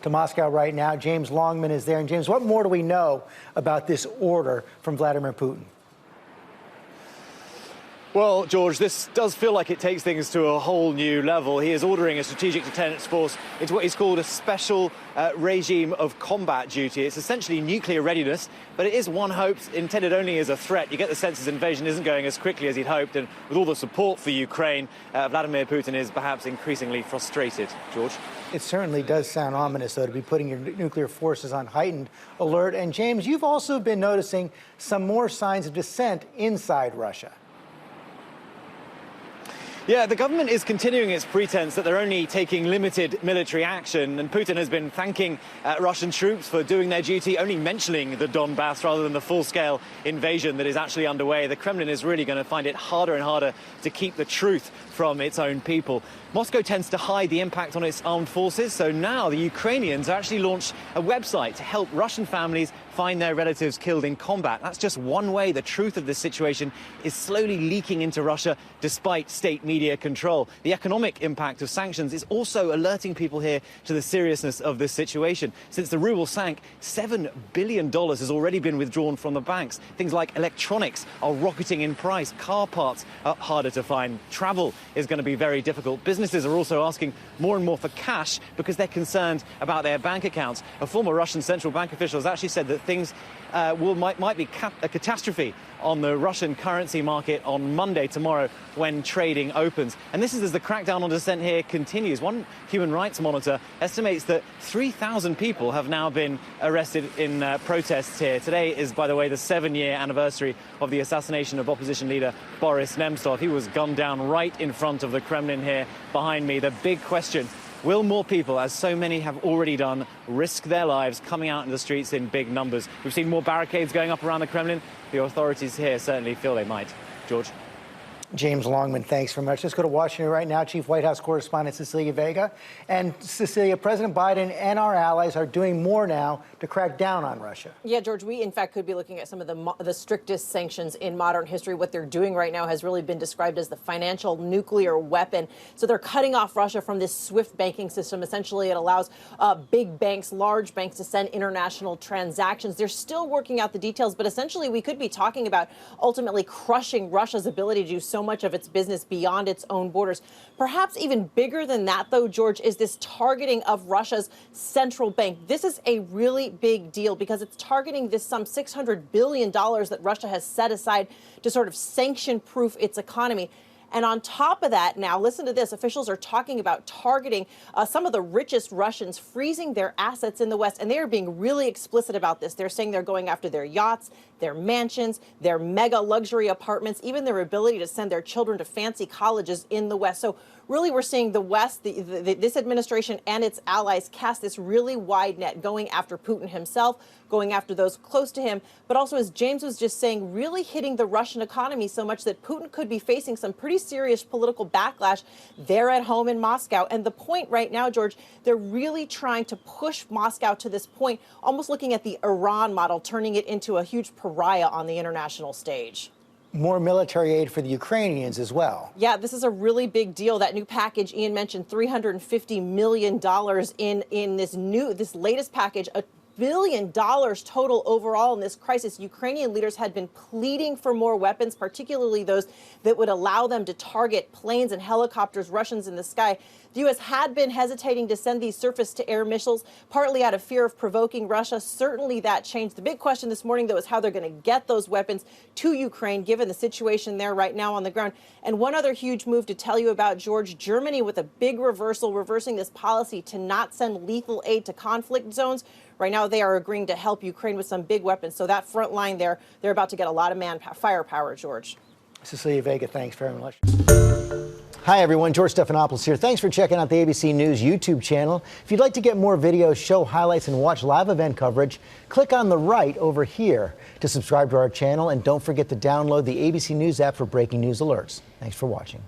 to Moscow right now. James Longman is there. And James, what more do we know about this order from Vladimir Putin? Well, George, this does feel like it takes things to a whole new level. He is ordering a strategic deterrent force into what is called a special regime of combat duty. It's essentially nuclear readiness, but it is, one hopes, intended only as a threat. You get the sense his invasion isn't going as quickly as he'd hoped, and with all the support for Ukraine, Vladimir Putin is perhaps increasingly frustrated. George? It certainly does sound ominous, though, to be putting your nuclear forces on heightened alert. And James, you've also been noticing some more signs of dissent inside Russia. Yeah, the government is continuing its pretense that they're only taking limited military action, and Putin has been thanking Russian troops for doing their duty, only mentioning the Donbass rather than the full-scale invasion that is actually underway. The Kremlin is really going to find it harder and harder to keep the truth from its own people. Moscow tends to hide the impact on its armed forces, so now the Ukrainians have actually launched a website to help Russian families find their relatives killed in combat. That's just one way the truth of this situation is slowly leaking into Russia despite state media control. The economic impact of sanctions is also alerting people here to the seriousness of this situation. Since the ruble sank, $7 billion has already been withdrawn from the banks. Things like electronics are rocketing in price. Car parts are harder to find. Travel is going to be very difficult. Businesses are also asking more and more for cash because they're concerned about their bank accounts. A former Russian central bank official has actually said that things might be a catastrophe on the Russian currency market on Monday, tomorrow, when trading opens. And this is as the crackdown on dissent here continues. One human rights monitor estimates that 3,000 people have now been arrested in protests here. Today is, by the way, the 7-year anniversary of the assassination of opposition leader Boris Nemtsov. He was gunned down right in front of the Kremlin here behind me. The big question: will more people, as so many have already done, risk their lives coming out in the streets in big numbers? We've seen more barricades going up around the Kremlin. The authorities here certainly feel they might. George? James Longman, thanks very much. Let's go to Washington right now. Chief White House correspondent Cecilia Vega. And Cecilia, President Biden and our allies are doing more now to crack down on Russia. Yeah, George, we in fact could be looking at some of the strictest sanctions in modern history. What they're doing right now has really been described as the financial nuclear weapon. So they're cutting off Russia from this SWIFT banking system. Essentially, it allows big banks, large banks, to send international transactions. They're still working out the details, but essentially we could be talking about ultimately crushing Russia's ability to do so much of its business beyond its own borders. Perhaps even bigger than that, though, George, is this targeting of Russia's central bank. This is a really big deal because it's targeting this some $600 billion that Russia has set aside to sort of sanction-proof its economy. And on top of that, now, listen to this, officials are talking about targeting some of the richest Russians, freezing their assets in the West. And they are being really explicit about this. They're saying they're going after their yachts, their mansions, their mega luxury apartments, even their ability to send their children to fancy colleges in the West. So really, we're seeing the West, this administration and its allies cast this really wide net, going after Putin himself, going after those close to him, but also, as James was just saying, really hitting the Russian economy so much that Putin could be facing some pretty serious political backlash there at home in Moscow. And the point right now, George, they're really trying to push Moscow to this point, almost looking at the Iran model, turning it into a huge pariah on the international stage. More military aid for the Ukrainians as well. Yeah, this is a really big deal. That new package, Ian mentioned, $350 million in this latest package, $1 billion total overall in this crisis. Ukrainian leaders had been pleading for more weapons, particularly those that would allow them to target planes and helicopters, Russians in the sky. The U.S. had been hesitating to send these surface-to-air missiles, partly out of fear of provoking Russia. Certainly that changed. The big question this morning, though, is how they're going to get those weapons to Ukraine, given the situation there right now on the ground. And one other huge move to tell you about, George: Germany with a big reversing this policy to not send lethal aid to conflict zones. Right now, they are agreeing to help Ukraine with some big weapons. So that front line there, they're about to get a lot of firepower, George. Cecilia Vega, thanks very much. Hi, everyone. George Stephanopoulos here. Thanks for checking out the ABC News YouTube channel. If you'd like to get more videos, show highlights, and watch live event coverage, click on the right over here to subscribe to our channel. And don't forget to download the ABC News app for breaking news alerts. Thanks for watching.